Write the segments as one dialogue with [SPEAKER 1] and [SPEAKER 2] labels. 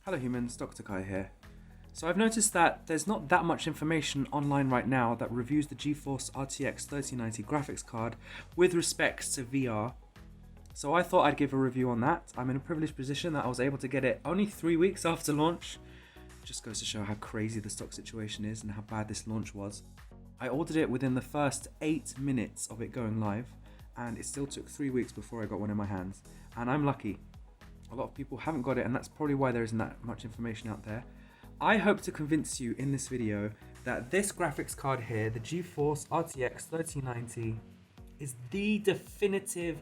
[SPEAKER 1] Hello humans, Dr. Kai here. So I've noticed that there's not that much information online right now that reviews the GeForce RTX 3090 graphics card with respects to VR. So I thought I'd give a review on that. I'm in a privileged position that I was able to get it only 3 weeks after launch. Just goes to show how crazy the stock situation is and how bad this launch was. I ordered it within the first 8 minutes of it going live, and it still took 3 weeks before I got one in my hands. And I'm lucky. A lot of people haven't got it, and that's probably why there isn't that much information out there. I hope to convince you in this video that this graphics card here, the GeForce RTX 3090, is the definitive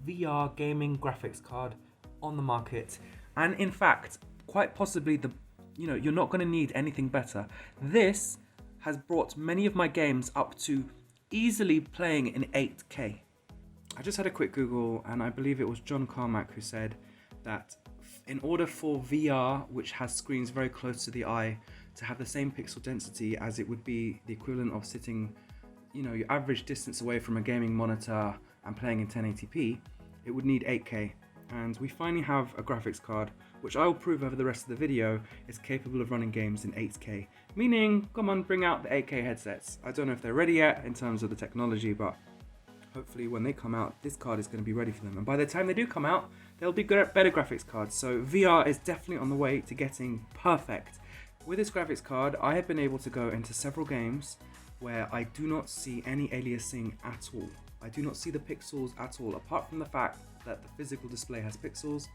[SPEAKER 1] VR gaming graphics card on the market. And in fact, quite possibly you're not going to need anything better. This has brought many of my games up to easily playing in 8K. I just had a quick Google, and I believe it was John Carmack who said that in order for VR, which has screens very close to the eye, to have the same pixel density as it would be the equivalent of sitting, your average distance away from a gaming monitor and playing in 1080p, it would need 8K. And we finally have a graphics card, which I will prove over the rest of the video, is capable of running games in 8K. Meaning, come on, bring out the 8K headsets. I don't know if they're ready yet in terms of the technology, but hopefully when they come out, this card is going to be ready for them. And by the time they do come out, there'll be better graphics cards. So VR is definitely on the way to getting perfect. With this graphics card, I have been able to go into several games where I do not see any aliasing at all. I do not see the pixels at all, apart from the fact that the physical display has pixels.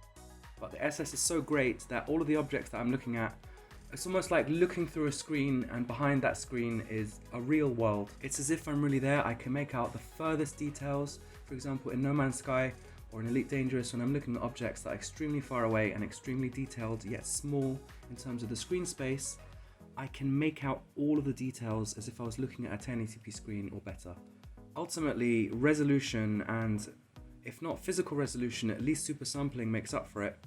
[SPEAKER 1] But the SS is so great that all of the objects that I'm looking at, it's almost like looking through a screen, and behind that screen is a real world. It's as if I'm really there. I can make out the furthest details. For example, in No Man's Sky or in Elite Dangerous, when I'm looking at objects that are extremely far away and extremely detailed yet small in terms of the screen space, I can make out all of the details as if I was looking at a 1080p screen or better. Ultimately, resolution, and if not physical resolution, at least super sampling makes up for it,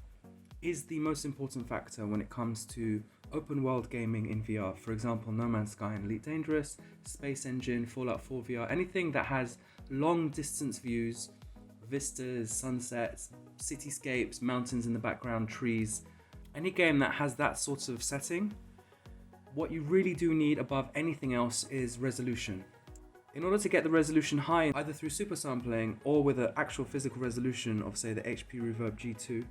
[SPEAKER 1] is the most important factor when it comes to open world gaming in VR. For example, No Man's Sky and Elite Dangerous, Space Engine, Fallout 4 VR, anything that has long distance views, vistas, sunsets, cityscapes, mountains in the background, trees, any game that has that sort of setting, what you really do need above anything else is resolution. In order to get the resolution high, either through super sampling or with an actual physical resolution of, say, the HP Reverb G1,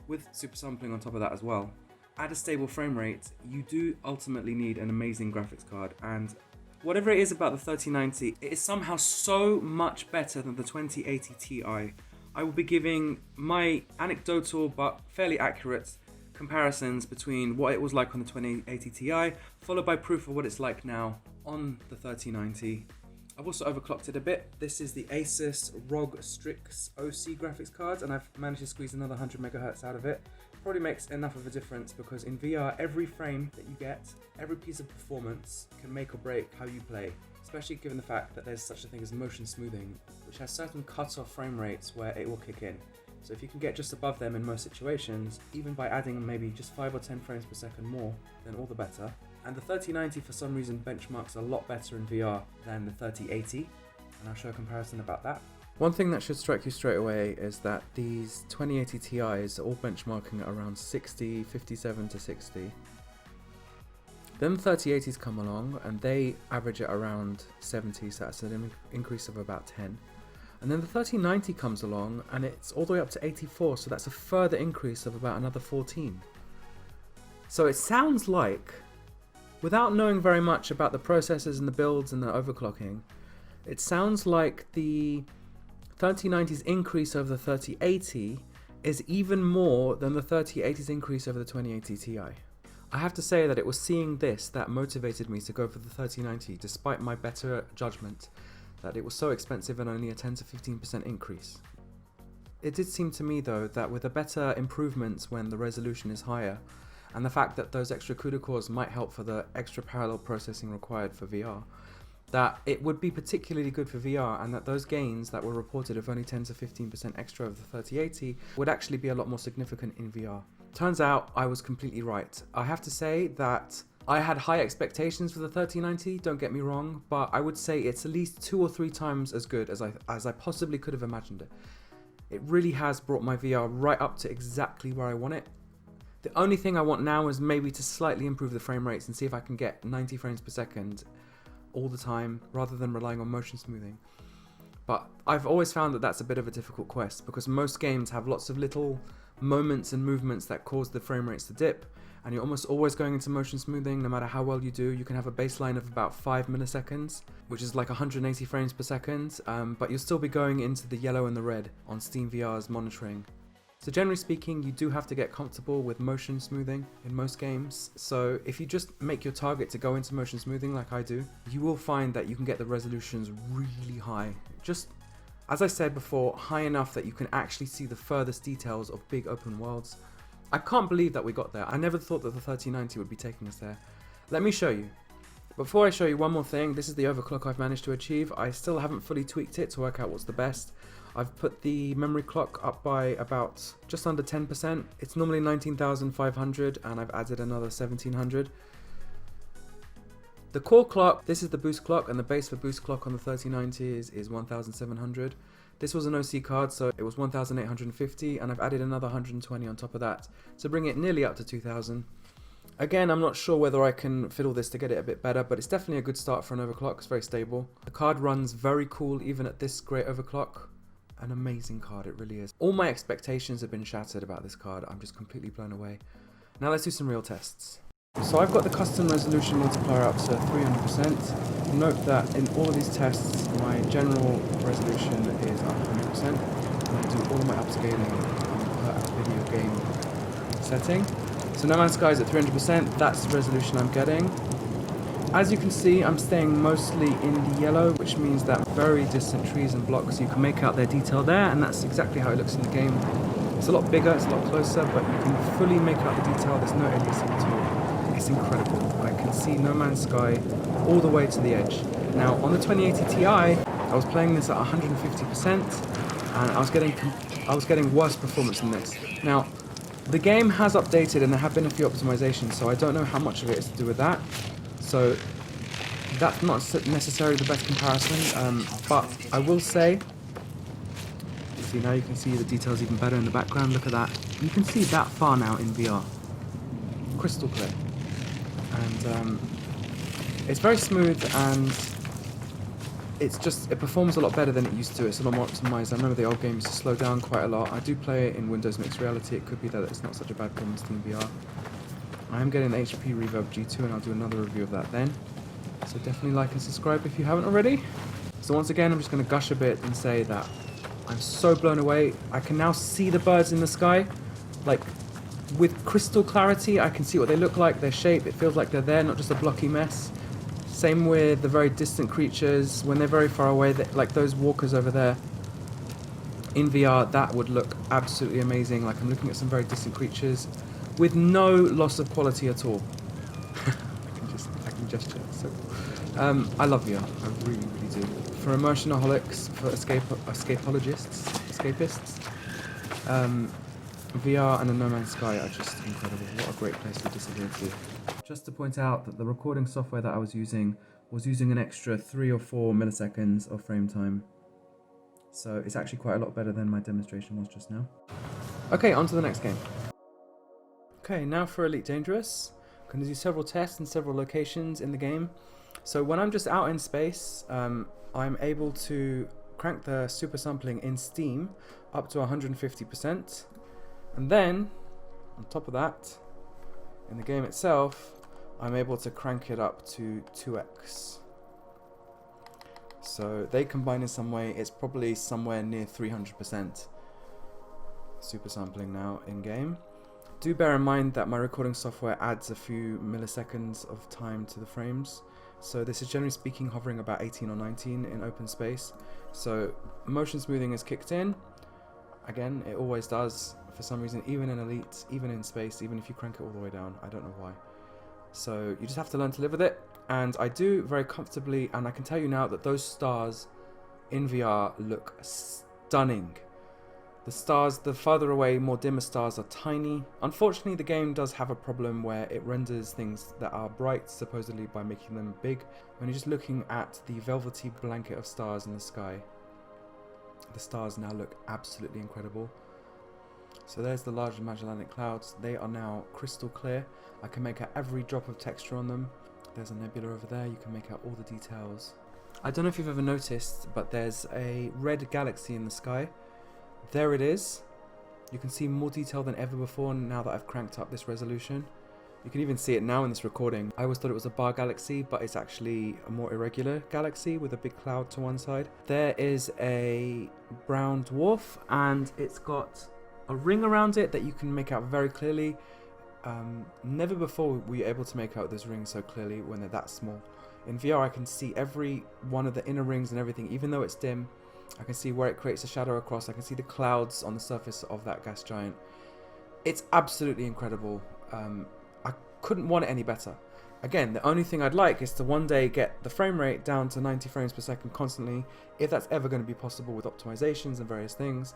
[SPEAKER 1] with super sampling on top of that as well, at a stable frame rate, you do ultimately need an amazing graphics card. And whatever it is about the 3090, it is somehow so much better than the 2080 Ti. I will be giving my anecdotal but fairly accurate comparisons between what it was like on the 2080 Ti, followed by proof of what it's like now on the 3090. I've also overclocked it a bit. This is the Asus ROG Strix OC graphics card, and I've managed to squeeze another 100 megahertz out of it. Probably makes enough of a difference because in VR, every frame that you get, every piece of performance can make or break how you play, especially given the fact that there's such a thing as motion smoothing, which has certain cut-off frame rates where it will kick in. So if you can get just above them in most situations, even by adding maybe just 5 or 10 frames per second more, then all the better. And the 3090 for some reason benchmarks a lot better in VR than the 3080, and I'll show a comparison about that. One thing that should strike you straight away is that these 2080 Ti's are all benchmarking at around 60, 57 to 60. Then the 3080s come along and they average at around 70, so that's an increase of about 10. And then the 3090 comes along and it's all the way up to 84, so that's a further increase of about another 14. So it sounds like, without knowing very much about the processors and the builds and the overclocking, it sounds like the 3090's increase over the 3080 is even more than the 3080's increase over the 2080 Ti. I have to say that it was seeing this that motivated me to go for the 3090 despite my better judgment that it was so expensive and only a 10 to 15% increase. It did seem to me though that with a better improvements when the resolution is higher, and the fact that those extra CUDA cores might help for the extra parallel processing required for VR, that it would be particularly good for VR, and that those gains that were reported of only 10 to 15% extra of the 3080 would actually be a lot more significant in VR. Turns out I was completely right. I have to say that I had high expectations for the 3090, don't get me wrong, but I would say it's at least 2 or 3 times as good as I possibly could have imagined it. It really has brought my VR right up to exactly where I want it. The only thing I want now is maybe to slightly improve the frame rates and see if I can get 90 frames per second all the time rather than relying on motion smoothing. But I've always found that that's a bit of a difficult quest because most games have lots of little moments and movements that cause the frame rates to dip, and you're almost always going into motion smoothing no matter how well you do. You can have a baseline of about 5 milliseconds, which is like 180 frames per second, but you'll still be going into the yellow and the red on Steam VR's monitoring. So generally speaking, you do have to get comfortable with motion smoothing in most games. So if you just make your target to go into motion smoothing like I do, you will find that you can get the resolutions really high. Just, as I said before, high enough that you can actually see the furthest details of big open worlds. I can't believe that we got there. I never thought that the 3090 would be taking us there. Let me show you. Before I show you one more thing, this is the overclock I've managed to achieve. I still haven't fully tweaked it to work out what's the best. I've put the memory clock up by about just under 10%. It's normally 19,500 and I've added another 1,700. The core clock, this is the boost clock, and the base for boost clock on the 3090 is 1,700. This was an OC card, so it was 1,850, and I've added another 120 on top of that to bring it nearly up to 2,000. Again, I'm not sure whether I can fiddle this to get it a bit better, but it's definitely a good start for an overclock. It's very stable. The card runs very cool even at this great overclock. An amazing card, it really is. All my expectations have been shattered about this card. I'm just completely blown away. Now let's do some real tests. So I've got the custom resolution multiplier up to 300%. Note that in all of these tests, my general resolution is 100%. And I do all of my upscaling per video game setting. So No Man's Sky is at 300%, that's the resolution I'm getting. As you can see, I'm staying mostly in the yellow, which means that very distant trees and blocks, you can make out their detail there, and that's exactly how it looks in the game. It's a lot bigger, it's a lot closer, but you can fully make out the detail. There's no aliasing at all. It's incredible. I can see No Man's Sky all the way to the edge. Now, on the 2080 Ti, I was playing this at 150%, and I was getting worse performance than this. Now, the game has updated, and there have been a few optimizations, so I don't know how much of it is to do with that. So that's not necessarily the best comparison, but I will say, see, now you can see the details even better in the background. Look at that. You can see that far now in VR. Crystal clear. And it's very smooth, and it performs a lot better than it used to. It's a lot more optimized. I remember the old game used to slow down quite a lot. I do play it in Windows Mixed Reality. It could be that it's not such a bad problem in Steam VR. I am getting the HP Reverb G2, and I'll do another review of that then. So definitely like and subscribe if you haven't already. So once again, I'm just going to gush a bit and say that I'm so blown away. I can now see the birds in the sky. Like, with crystal clarity, I can see what they look like, their shape. It feels like they're there, not just a blocky mess. Same with the very distant creatures. When they're very far away, like those walkers over there. In VR, that would look absolutely amazing. Like, I'm looking at some very distant creatures with no loss of quality at all. I can gesture. So, I love VR. I really, really do. For immersionaholics, for escapists, VR and a No Man's Sky are just incredible. What a great place to disappear to. Just to point out that the recording software that I was using an extra 3 or 4 milliseconds of frame time. So it's actually quite a lot better than my demonstration was just now. Okay, on to the next game. Okay, now for Elite Dangerous. I'm going to do several tests in several locations in the game. So when I'm just out in space, I'm able to crank the super sampling in Steam up to 150%. And then, on top of that, in the game itself, I'm able to crank it up to 2x. So they combine in some way. It's probably somewhere near 300% super sampling now in game. Do bear in mind that my recording software adds a few milliseconds of time to the frames. So this is generally speaking hovering about 18 or 19 in open space. So motion smoothing is kicked in. Again, it always does for some reason, even in Elite, even in space, even if you crank it all the way down. I don't know why. So you just have to learn to live with it. And I do very comfortably, and I can tell you now that those stars in VR look stunning. The stars, the farther away, more dimmer stars are tiny. Unfortunately, the game does have a problem where it renders things that are bright, supposedly, by making them big. When you're just looking at the velvety blanket of stars in the sky, the stars now look absolutely incredible. So there's the Large Magellanic Clouds. They are now crystal clear. I can make out every drop of texture on them. There's a nebula over there. You can make out all the details. I don't know if you've ever noticed, but there's a red galaxy in the sky. There it is. You can see more detail than ever before now that I've cranked up this resolution. You can even see it now in this recording. I always thought it was a bar galaxy, but it's actually a more irregular galaxy with a big cloud to one side. There is a brown dwarf, and it's got a ring around it that you can make out very clearly. Never before were you able to make out those rings so clearly when they're that small. In VR, I can see every one of the inner rings and everything, even though it's dim. I can see where it creates a shadow across. I can see the clouds on the surface of that gas giant. It's absolutely incredible. I couldn't want it any better. Again, the only thing I'd like is to one day get the frame rate down to 90 frames per second constantly, if that's ever going to be possible with optimizations and various things.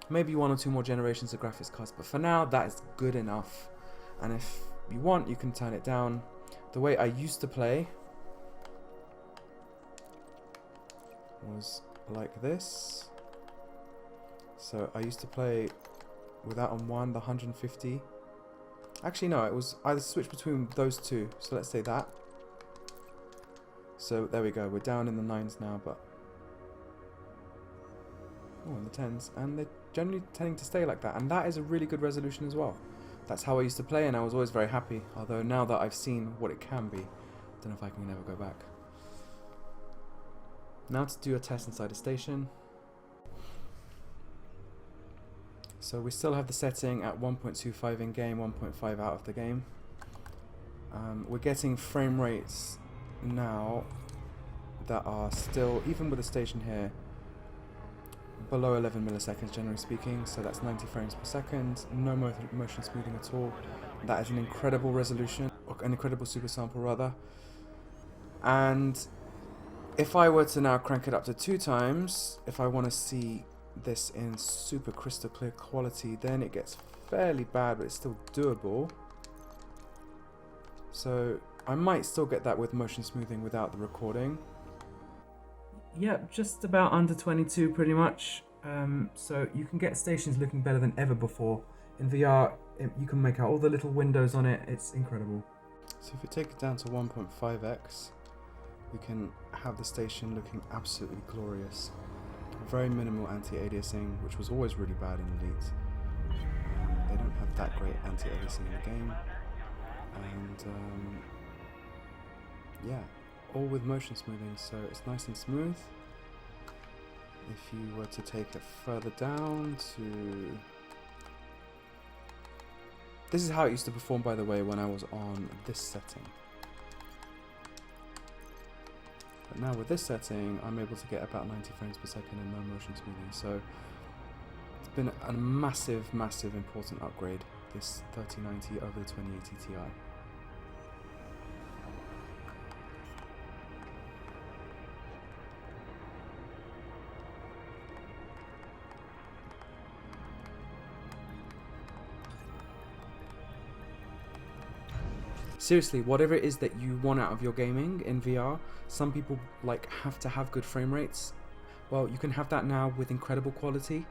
[SPEAKER 1] Maybe 1 or 2 more generations of graphics cards, but for now, that is good enough. And if you want, you can turn it down. The way I used to play was like this. So I used to play with that on one, the 150. Actually no, it was either switch between those two. So let's say that. So there we go, we're down in the 9s now, but in the 10s, and they're generally tending to stay like that, and that is a really good resolution as well. That's how I used to play, and I was always very happy, although now that I've seen what it can be, I don't know if I can ever go back. Now to do a test inside a station. So we still have the setting at 1.25 in game, 1.5 out of the game. We're getting frame rates now that are still, even with the station here, below 11 milliseconds generally speaking, so that's 90 frames per second, no motion smoothing at all. That is an incredible resolution, or an incredible super sample rather. And if I were to now crank it up to 2 times, if I want to see this in super crystal clear quality, then it gets fairly bad, but it's still doable. So I might still get that with motion smoothing without the recording. Yeah, just about under 22 pretty much. So you can get stations looking better than ever before. In VR, you can make out all the little windows on it. It's incredible. So if we take it down to 1.5x, we can have the station looking absolutely glorious. Very minimal anti-aliasing, which was always really bad in Elite. They don't have that great anti-aliasing in the game. And yeah, all with motion smoothing, so it's nice and smooth. If you were to take it further down to... This is how it used to perform, by the way, when I was on this setting. But now with this setting, I'm able to get about 90 frames per second and no motion smoothing. So it's been a massive, massive important upgrade, this 3090 over the 2080 Ti. Seriously, whatever it is that you want out of your gaming in VR, some people have to have good frame rates. Well, you can have that now with incredible quality.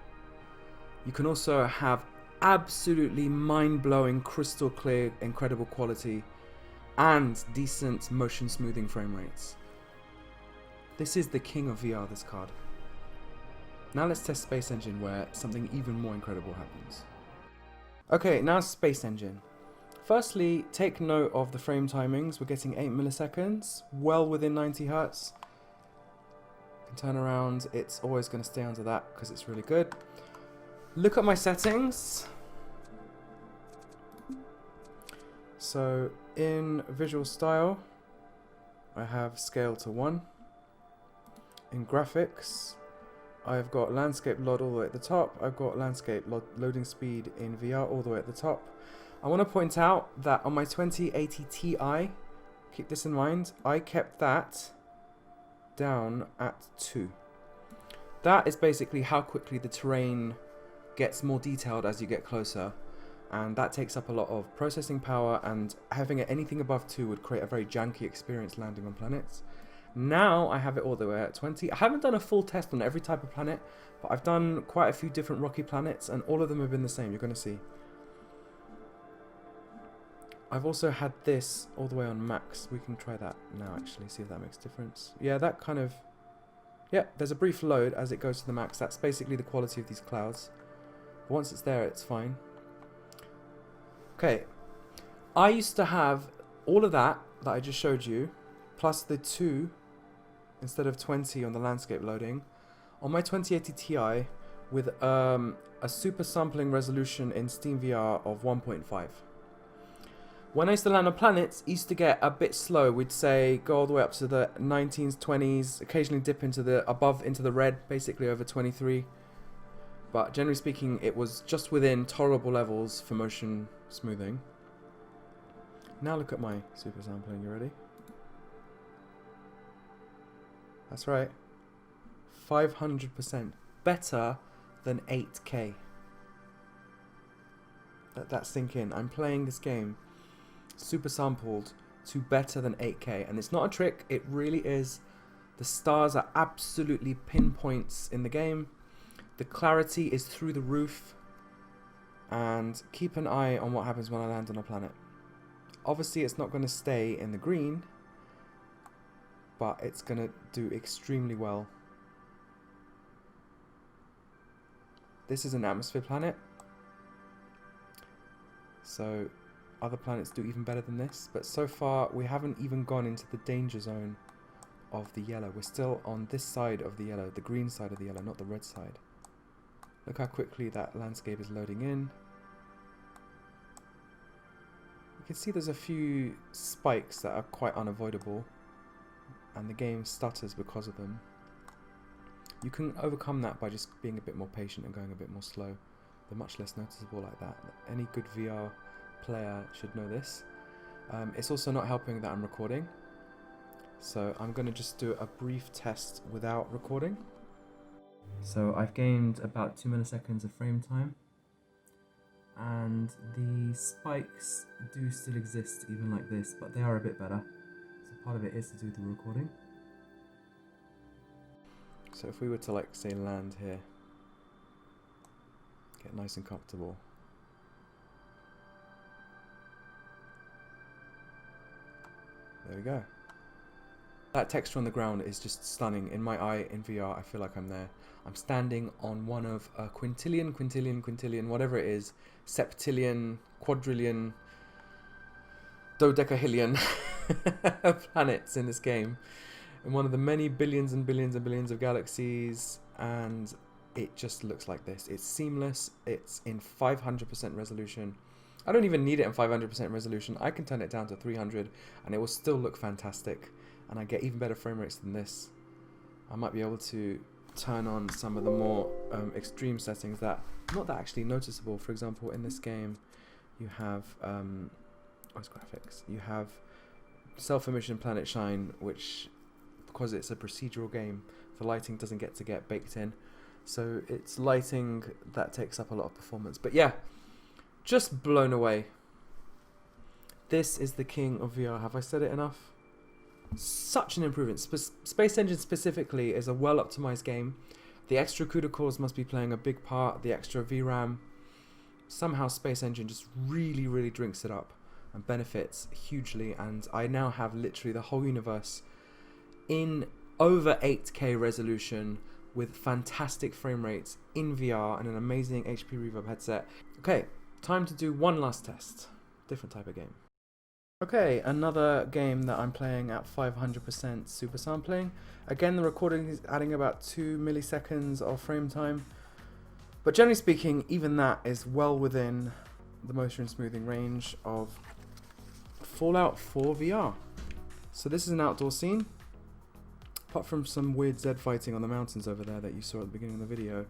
[SPEAKER 1] You can also have absolutely mind-blowing, crystal clear, incredible quality and decent motion smoothing frame rates. This is the king of VR, this card. Now let's test Space Engine, where something even more incredible happens. Okay, now Space Engine. Firstly, take note of the frame timings. We're getting 8 milliseconds, well within 90 Hz. Can turn around, it's always going to stay under that because it's really good. Look at my settings. So in visual style, I have scale to 1. In graphics, I've got landscape load all the way at the top. I've got landscape loading speed in VR all the way at the top. I want to point out that on my 2080 Ti, keep this in mind, I kept that down at 2. That is basically how quickly the terrain gets more detailed as you get closer, and that takes up a lot of processing power, and having it anything above 2 would create a very janky experience landing on planets. Now I have it all the way at 20. I haven't done a full test on every type of planet, but I've done quite a few different rocky planets, and all of them have been the same. You're going to see. I've also had this all the way on max. We can try that now, actually, see if that makes a difference. Yeah, that kind of... Yeah, there's a brief load as it goes to the max. That's basically the quality of these clouds. But once it's there, it's fine. Okay. I used to have all of that I just showed you, plus the 2, instead of 20 on the landscape loading, on my 2080 Ti with a super sampling resolution in SteamVR of 1.5. When I used to land on planets, it used to get a bit slow. We'd say go all the way up to the 19s, 20s, occasionally dip into the red, basically over 23. But generally speaking, it was just within tolerable levels for motion smoothing. Now look at my super sampling. You ready? That's right. 500% better than 8K. Let that sink in. I'm playing this game super sampled to better than 8K, and it's not a trick, it really is. The stars are absolutely pinpoints in the game. The clarity is through the roof, and keep an eye on what happens when I land on a planet. Obviously it's not going to stay in the green, but it's going to do extremely well. This is an atmosphere planet, so other planets do even better than this, but so far we haven't even gone into the danger zone of the yellow. We're still on this side of the yellow, the green side of the yellow, not the red side. Look how quickly that landscape is loading in. You can see there's a few spikes that are quite unavoidable, and the game stutters because of them. You can overcome that by just being a bit more patient and going a bit more slow. They're much less noticeable like that. Any good VR player should know this. It's also not helping that I'm recording, so I'm going to just do a brief test without recording. So I've gained about 2 milliseconds of frame time, and the spikes do still exist even like this, but they are a bit better, so part of it is to do with the recording. So if we were to, like, say, land here, get nice and comfortable. There we go. That texture on the ground is just stunning. In my eye, in VR, I feel like I'm there. I'm standing on one of a quintillion, whatever it is, septillion, quadrillion, dodecahillion planets in this game. In one of the many billions and billions and billions of galaxies, and it just looks like this. It's seamless. It's in 500% resolution. I don't even need it in 500% resolution. I can turn it down to 300 and it will still look fantastic, and I get even better frame rates than this. I might be able to turn on some of the more extreme settings that not that actually noticeable. For example, in this game you have graphics. You have self-emission planet shine, which, because it's a procedural game, the lighting doesn't get baked in, so it's lighting that takes up a lot of performance. But yeah, just blown away. This is the king of VR. Have I said it enough? Such an improvement. Space Engine specifically is a well-optimized game. The extra CUDA cores must be playing a big part, the extra VRAM. Somehow Space Engine just really drinks it up and benefits hugely, and I now have literally the whole universe in over 8K resolution with fantastic frame rates in VR and an amazing HP Reverb headset. Okay, time to do one last test. Different type of game. Okay, another game that I'm playing at 500% super sampling. Again, the recording is adding about 2 milliseconds of frame time, but generally speaking, even that is well within the motion smoothing range of Fallout 4 VR. So this is an outdoor scene. Apart from some weird Z fighting on the mountains over there that you saw at the beginning of the video,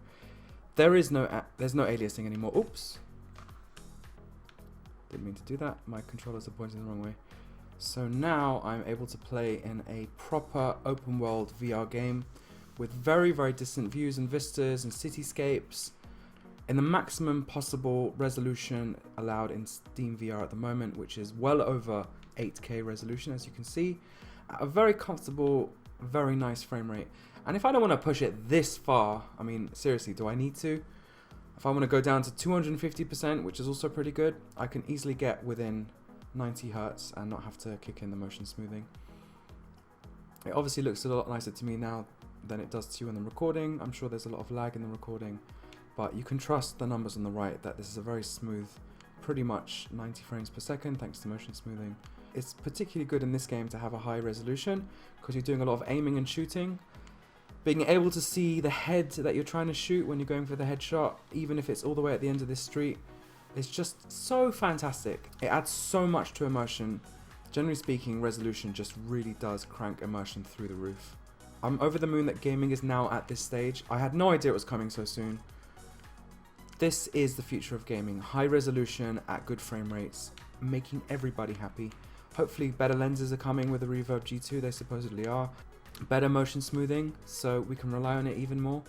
[SPEAKER 1] there's no aliasing anymore. Oops. Didn't mean to do that. My controllers are pointing the wrong way. So now I'm able to play in a proper open world VR game with very distant views and vistas and cityscapes in the maximum possible resolution allowed in Steam VR at the moment, which is well over 8K resolution, as you can see, at a very comfortable
[SPEAKER 2] very nice frame rate. And if I don't want to push it this far, I mean, seriously, do I need to? If I want to go down to 250%, which is also pretty good, I can easily get within 90 Hertz and not have to kick in the motion smoothing. It obviously looks a lot nicer to me now than it does to you in the recording. I'm sure there's a lot of lag in the recording, but you can trust the numbers on the right that this is a very smooth, pretty much 90 frames per second thanks to motion smoothing. It's particularly good in this game to have a high resolution because you're doing a lot of aiming and shooting. Being able to see the head that you're trying to shoot when you're going for the headshot, even if it's all the way at the end of this street, is just so fantastic. It adds so much to immersion. Generally speaking, resolution just really does crank immersion through the roof. I'm over the moon that gaming is now at this stage. I had no idea it was coming so soon. This is the future of gaming. High resolution at good frame rates, making everybody happy. Hopefully better lenses are coming with the Reverb G2, they supposedly are. Better motion smoothing, so we can rely on it even more.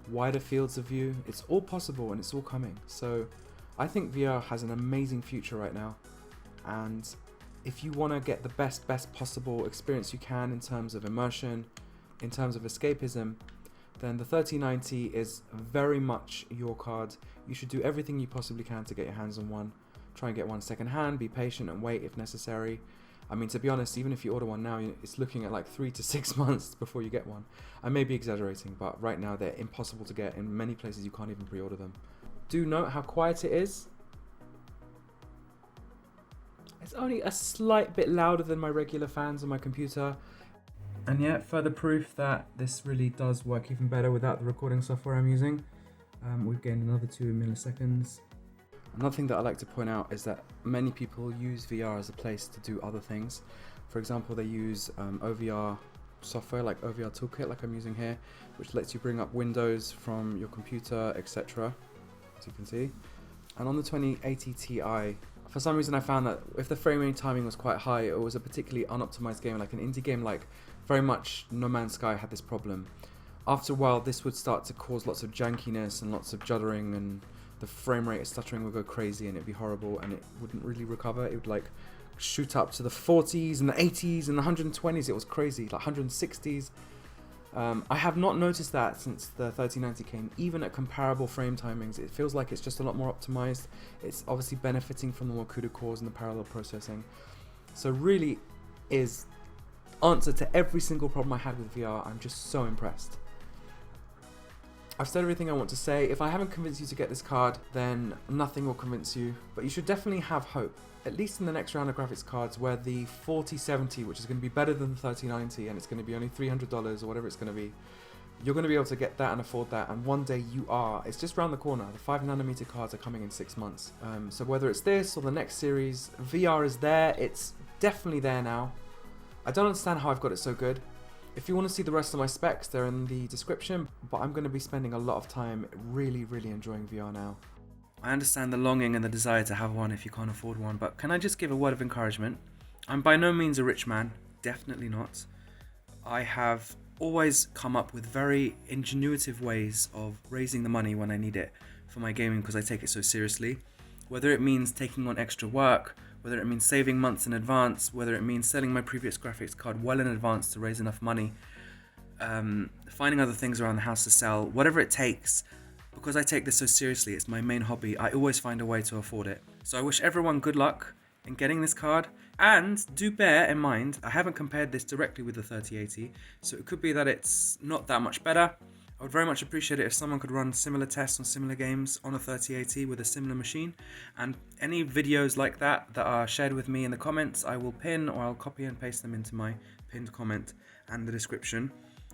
[SPEAKER 2] Wider fields of view, it's all possible and it's all coming. So I think VR has an amazing future right now. And if you want to get the best possible experience you can in terms of immersion, in terms of escapism, then the 3090 is very much your card. You should do everything you possibly can to get your hands on one. Try and get one second hand, be patient and wait if necessary. I mean, to be honest, even if you order one now, it's looking at like 3 to 6 months before you get one. I may be exaggerating, but right now they're impossible to get. In many places you can't even pre-order them. Do note how quiet it is. It's only a slight bit louder than my regular fans on my computer. And yet, further proof that this really does work even better without the recording software I'm using. We've gained another 2 milliseconds. Another thing that I like to point out is that many people use VR as a place to do other things. For example, they use OVR software like OVR Toolkit, like I'm using here, which lets you bring up windows from your computer, etc. As you can see. And on the 2080 Ti, for some reason I found that if the frame rate timing was quite high, it was a particularly unoptimized game, like an indie game like very much No Man's Sky had this problem. After a while, this would start to cause lots of jankiness and lots of juddering, and the frame rate stuttering would go crazy and it'd be horrible and it wouldn't really recover. It would like shoot up to the 40s and the 80s and the 120s. It was crazy, like 160s. I have not noticed that since the 3090 came, even at comparable frame timings. It feels like it's just a lot more optimized. It's obviously benefiting from the more CUDA cores and the parallel processing. So really is answer to every single problem I had with VR. I'm just so impressed. I've said everything I want to say. If I haven't convinced you to get this card, then nothing will convince you. But you should definitely have hope, at least in the next round of graphics cards, where the 4070, which is going to be better than the 3090, and it's going to be only $300 or whatever it's going to be, you're going to be able to get that and afford that. And one day you are. It's just around the corner. The 5nm cards are coming in 6 months. So whether it's this or the next series, VR is there. It's definitely there now. I don't understand how I've got it so good. If you want to see the rest of my specs, they're in the description, but I'm going to be spending a lot of time really enjoying VR now. I understand the longing and the desire to have one if you can't afford one, but can I just give a word of encouragement? I'm by no means a rich man, definitely not. I have always come up with very ingenuitive ways of raising the money when I need it for my gaming because I take it so seriously. Whether it means taking on extra work, whether it means saving months in advance, whether it means selling my previous graphics card well in advance to raise enough money, finding other things around the house to sell, whatever it takes, because I take this so seriously, it's my main hobby, I always find a way to afford it. So I wish everyone good luck in getting this card, and do bear in mind, I haven't compared this directly with the 3080, so it could be that it's not that much better. I would very much appreciate it if someone could run similar tests on similar games on a 3080 with a similar machine, and any videos like that are shared with me in the comments, I will pin or I'll copy and paste them into my pinned comment and the description.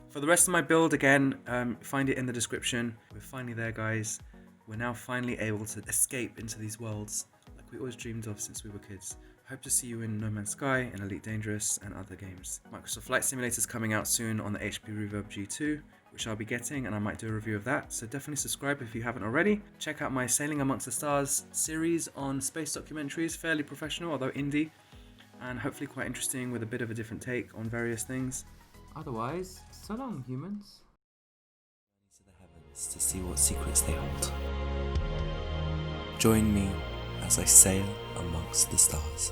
[SPEAKER 2] For the rest of my build, again, find it in the description. We're finally there, guys. We're now finally able to escape into these worlds like we always dreamed of since we were kids. Hope to see you in No Man's Sky, in Elite Dangerous and other games. Microsoft Flight Simulator is coming out soon on the HP Reverb G2, which I'll be getting, and I might do a review of that, so definitely subscribe if you haven't already. Check out my Sailing Amongst the Stars series on space documentaries, fairly professional, although indie, and hopefully quite interesting with a bit of a different take on various things. Otherwise, so long, humans.
[SPEAKER 3] To the heavens to see what secrets they hold. Join me as I sail amongst the stars.